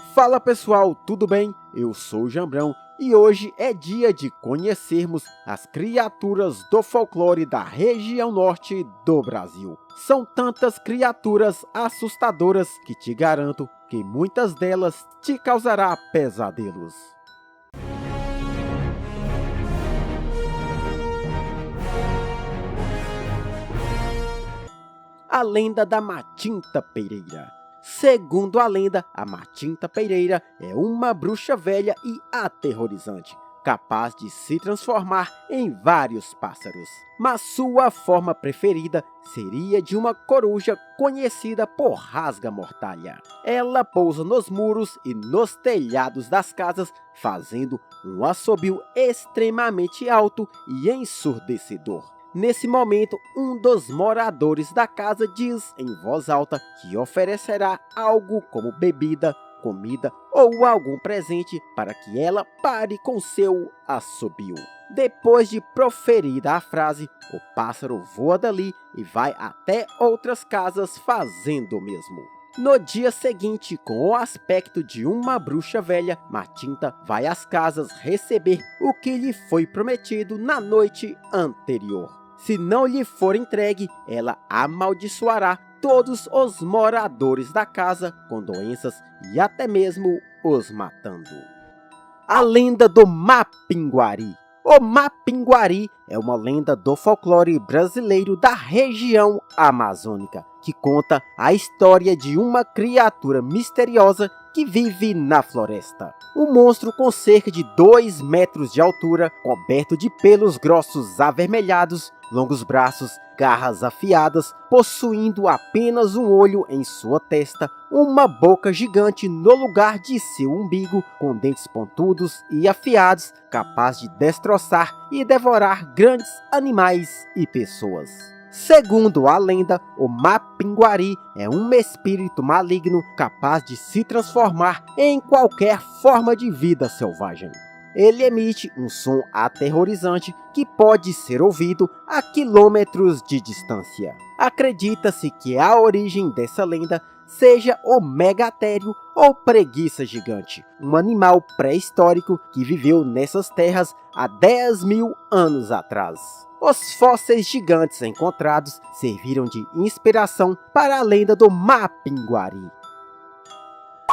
Fala pessoal, tudo bem? Eu sou o Jambrão e hoje é dia de conhecermos as criaturas do folclore da região norte do Brasil. São tantas criaturas assustadoras que te garanto que muitas delas te causará pesadelos. A lenda da Matinta Pereira. Segundo a lenda, a Matinta Pereira é uma bruxa velha e aterrorizante, capaz de se transformar em vários pássaros. Mas sua forma preferida seria de uma coruja conhecida por rasga-mortalha. Ela pousa nos muros e nos telhados das casas, fazendo um assobio extremamente alto e ensurdecedor. Nesse momento, um dos moradores da casa diz em voz alta que oferecerá algo como bebida, comida ou algum presente para que ela pare com seu assobio. Depois de proferida a frase, o pássaro voa dali e vai até outras casas fazendo o mesmo. No dia seguinte, com o aspecto de uma bruxa velha, Matinta vai às casas receber o que lhe foi prometido na noite anterior. Se não lhe for entregue, ela amaldiçoará todos os moradores da casa com doenças e até mesmo os matando. A lenda do Mapinguari. O Mapinguari é uma lenda do folclore brasileiro da região amazônica, que conta a história de uma criatura misteriosa que vive na floresta. Um monstro com cerca de 2 metros de altura, coberto de pelos grossos avermelhados, longos braços, garras afiadas, possuindo apenas um olho em sua testa, uma boca gigante no lugar de seu umbigo, com dentes pontudos e afiados, capaz de destroçar e devorar grandes animais e pessoas. Segundo a lenda, o Mapinguari é um espírito maligno capaz de se transformar em qualquer forma de vida selvagem. Ele emite um som aterrorizante que pode ser ouvido a quilômetros de distância. Acredita-se que a origem dessa lenda seja o megatério ou preguiça gigante, um animal pré-histórico que viveu nessas terras há 10.000 anos atrás. Os fósseis gigantes encontrados serviram de inspiração para a lenda do Mapinguari.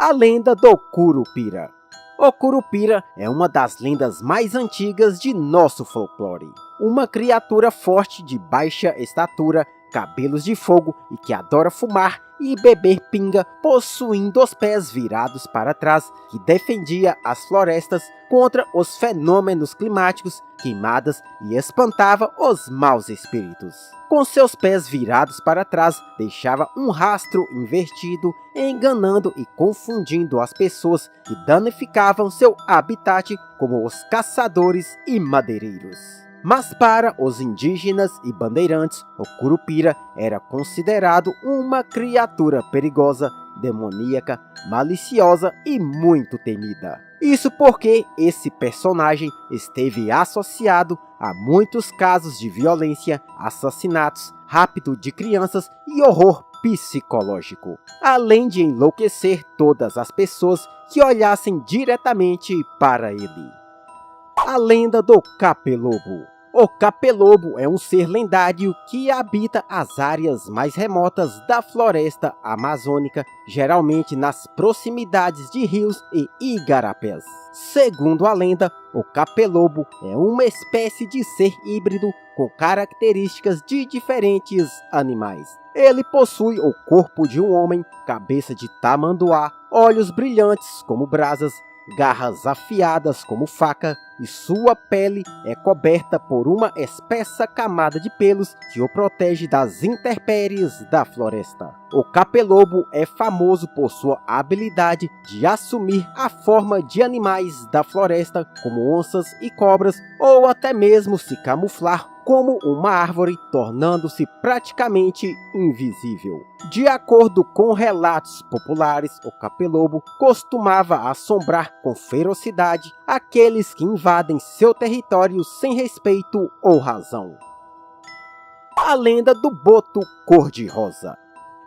A lenda do Curupira. O Curupira é uma das lendas mais antigas de nosso folclore. Uma criatura forte de baixa estatura, cabelos de fogo e que adora fumar e beber pinga, possuindo os pés virados para trás, que defendia as florestas contra os fenômenos climáticos, queimadas e espantava os maus espíritos. Com seus pés virados para trás, deixava um rastro invertido, enganando e confundindo as pessoas que danificavam seu habitat, como os caçadores e madeireiros. Mas para os indígenas e bandeirantes, o Curupira era considerado uma criatura perigosa, demoníaca, maliciosa e muito temida. Isso porque esse personagem esteve associado a muitos casos de violência, assassinatos, rapto de crianças e horror psicológico, além de enlouquecer todas as pessoas que olhassem diretamente para ele. A lenda do Capelobo. O Capelobo é um ser lendário que habita as áreas mais remotas da floresta amazônica, geralmente nas proximidades de rios e igarapés. Segundo a lenda, o Capelobo é uma espécie de ser híbrido com características de diferentes animais. Ele possui o corpo de um homem, cabeça de tamanduá, olhos brilhantes como brasas, garras afiadas como faca, e sua pele é coberta por uma espessa camada de pelos que o protege das intempéries da floresta. O Capelobo é famoso por sua habilidade de assumir a forma de animais da floresta, como onças e cobras, ou até mesmo se camuflar como uma árvore, tornando-se praticamente invisível. De acordo com relatos populares, o Capelobo costumava assombrar com ferocidade aqueles que invadem seu território sem respeito ou razão. A lenda do boto cor-de-rosa.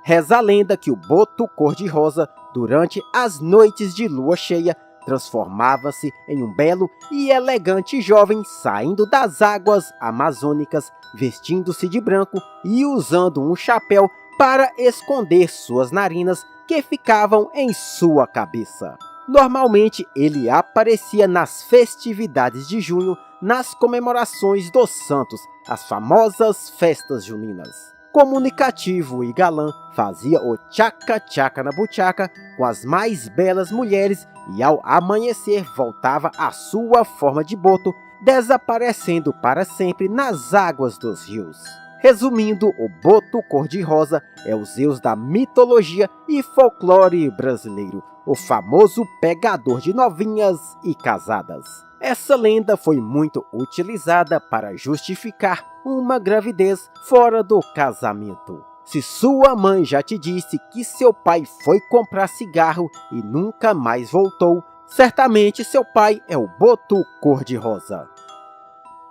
Reza a lenda que o boto cor-de-rosa durante as noites de lua cheia, transformava-se em um belo e elegante jovem saindo das águas amazônicas, vestindo-se de branco e usando um chapéu para esconder suas narinas que ficavam em sua cabeça. Normalmente ele aparecia nas festividades de junho, nas comemorações dos santos, as famosas festas juninas. Comunicativo e galã, fazia o tchaca-tchaca na buchaca com as mais belas mulheres e ao amanhecer voltava à sua forma de boto, desaparecendo para sempre nas águas dos rios. Resumindo, o boto cor-de-rosa é o Zeus da mitologia e folclore brasileiro, o famoso pegador de novinhas e casadas. Essa lenda foi muito utilizada para justificar uma gravidez fora do casamento. Se sua mãe já te disse que seu pai foi comprar cigarro e nunca mais voltou, certamente seu pai é o boto cor-de-rosa.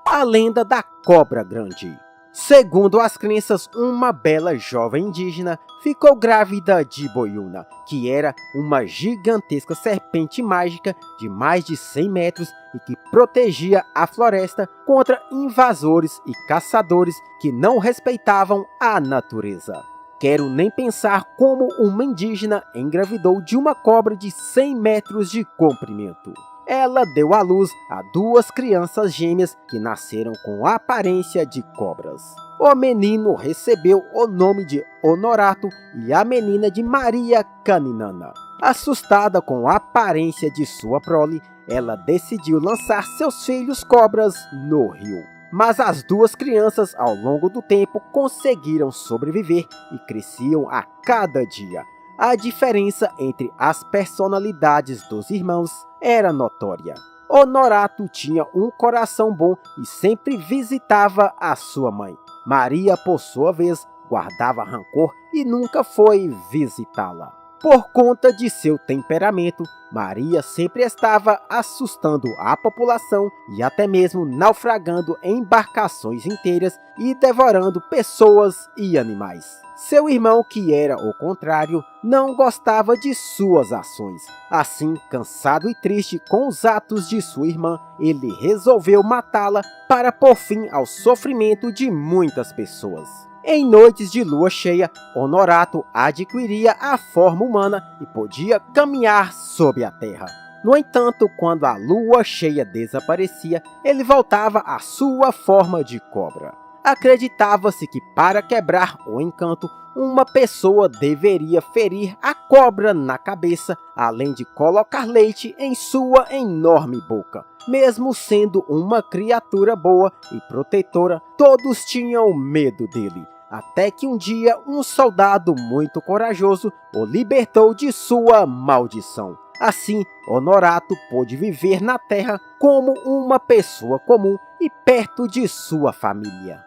A lenda da cobra grande. Segundo as crenças, uma bela jovem indígena ficou grávida de Boiuna, que era uma gigantesca serpente mágica de mais de 100 metros e que protegia a floresta contra invasores e caçadores que não respeitavam a natureza. Quero nem pensar como uma indígena engravidou de uma cobra de 100 metros de comprimento. Ela deu à luz a 2 crianças gêmeas que nasceram com a aparência de cobras. O menino recebeu o nome de Honorato e a menina de Maria Caninana. Assustada com a aparência de sua prole, ela decidiu lançar seus filhos cobras no rio. Mas as 2 crianças, ao longo do tempo, conseguiram sobreviver e cresciam a cada dia. A diferença entre as personalidades dos irmãos era notória. Honorato tinha um coração bom e sempre visitava a sua mãe. Maria, por sua vez, guardava rancor e nunca foi visitá-la. Por conta de seu temperamento, Maria sempre estava assustando a população e até mesmo naufragando embarcações inteiras e devorando pessoas e animais. Seu irmão, que era o contrário, não gostava de suas ações. Assim, cansado e triste com os atos de sua irmã, ele resolveu matá-la para pôr fim ao sofrimento de muitas pessoas. Em noites de lua cheia, Honorato adquiria a forma humana e podia caminhar sob a terra. No entanto, quando a lua cheia desaparecia, ele voltava à sua forma de cobra. Acreditava-se que para quebrar o encanto, uma pessoa deveria ferir a cobra na cabeça, além de colocar leite em sua enorme boca. Mesmo sendo uma criatura boa e protetora, todos tinham medo dele. Até que um dia um soldado muito corajoso o libertou de sua maldição. Assim, Honorato pôde viver na terra como uma pessoa comum e perto de sua família.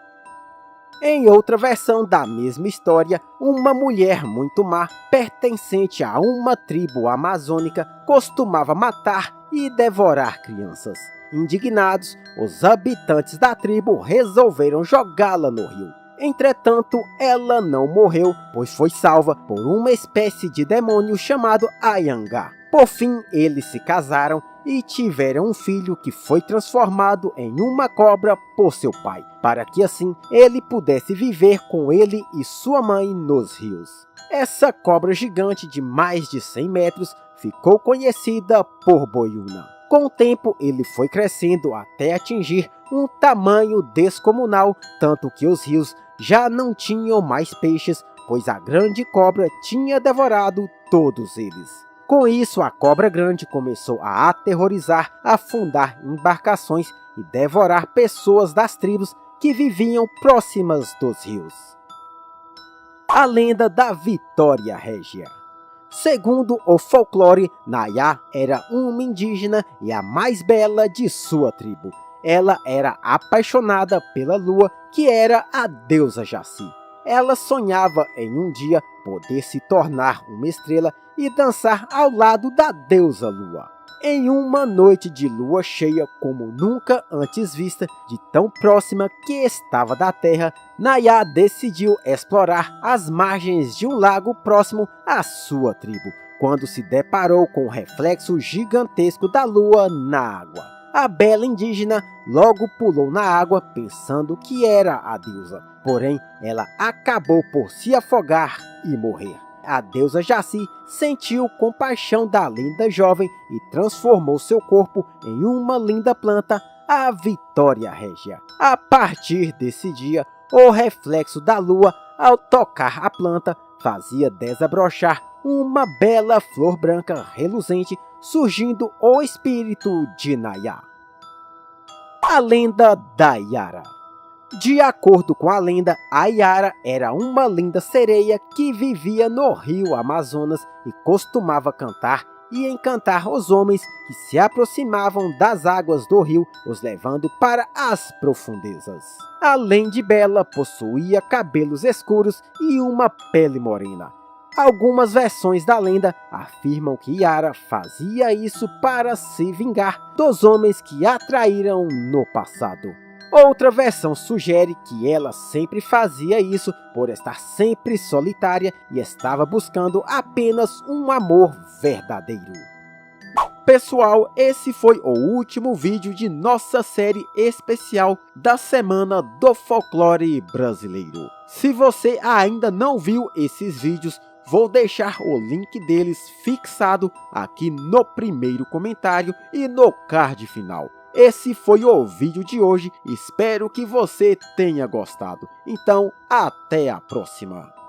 Em outra versão da mesma história, uma mulher muito má, pertencente a uma tribo amazônica, costumava matar e devorar crianças. Indignados, os habitantes da tribo resolveram jogá-la no rio. Entretanto, ela não morreu, pois foi salva por uma espécie de demônio chamado Ayangá. Por fim, eles se casaram e tiveram um filho que foi transformado em uma cobra por seu pai, para que assim ele pudesse viver com ele e sua mãe nos rios. Essa cobra gigante de mais de 100 metros ficou conhecida por Boiuna. Com o tempo, ele foi crescendo até atingir um tamanho descomunal, tanto que os rios já não tinham mais peixes, pois a grande cobra tinha devorado todos eles. Com isso, a cobra grande começou a aterrorizar, afundar embarcações e devorar pessoas das tribos que viviam próximas dos rios. A lenda da Vitória Régia. Segundo o folclore, Nayá era uma indígena e a mais bela de sua tribo. Ela era apaixonada pela lua, que era a deusa Jaci. Ela sonhava em um dia poder se tornar uma estrela e dançar ao lado da deusa lua. Em uma noite de lua cheia como nunca antes vista, de tão próxima que estava da terra, Nayá decidiu explorar as margens de um lago próximo à sua tribo, quando se deparou com o reflexo gigantesco da lua na água. A bela indígena logo pulou na água pensando que era a deusa, porém ela acabou por se afogar e morrer. A deusa Jaci sentiu compaixão da linda jovem e transformou seu corpo em uma linda planta, a Vitória Régia. A partir desse dia, o reflexo da lua, ao tocar a planta, fazia desabrochar uma bela flor branca reluzente, surgindo o espírito de Nayá. A lenda da Yara. De acordo com a lenda, a Yara era uma linda sereia que vivia no rio Amazonas e costumava cantar e encantar os homens que se aproximavam das águas do rio, os levando para as profundezas. Além de bela, possuía cabelos escuros e uma pele morena. Algumas versões da lenda afirmam que Yara fazia isso para se vingar dos homens que a traíram no passado. Outra versão sugere que ela sempre fazia isso por estar sempre solitária e estava buscando apenas um amor verdadeiro. Pessoal, esse foi o último vídeo de nossa série especial da Semana do Folclore Brasileiro. Se você ainda não viu esses vídeos, vou deixar o link deles fixado aqui no primeiro comentário e no card final. Esse foi o vídeo de hoje, espero que você tenha gostado. Então, até a próxima!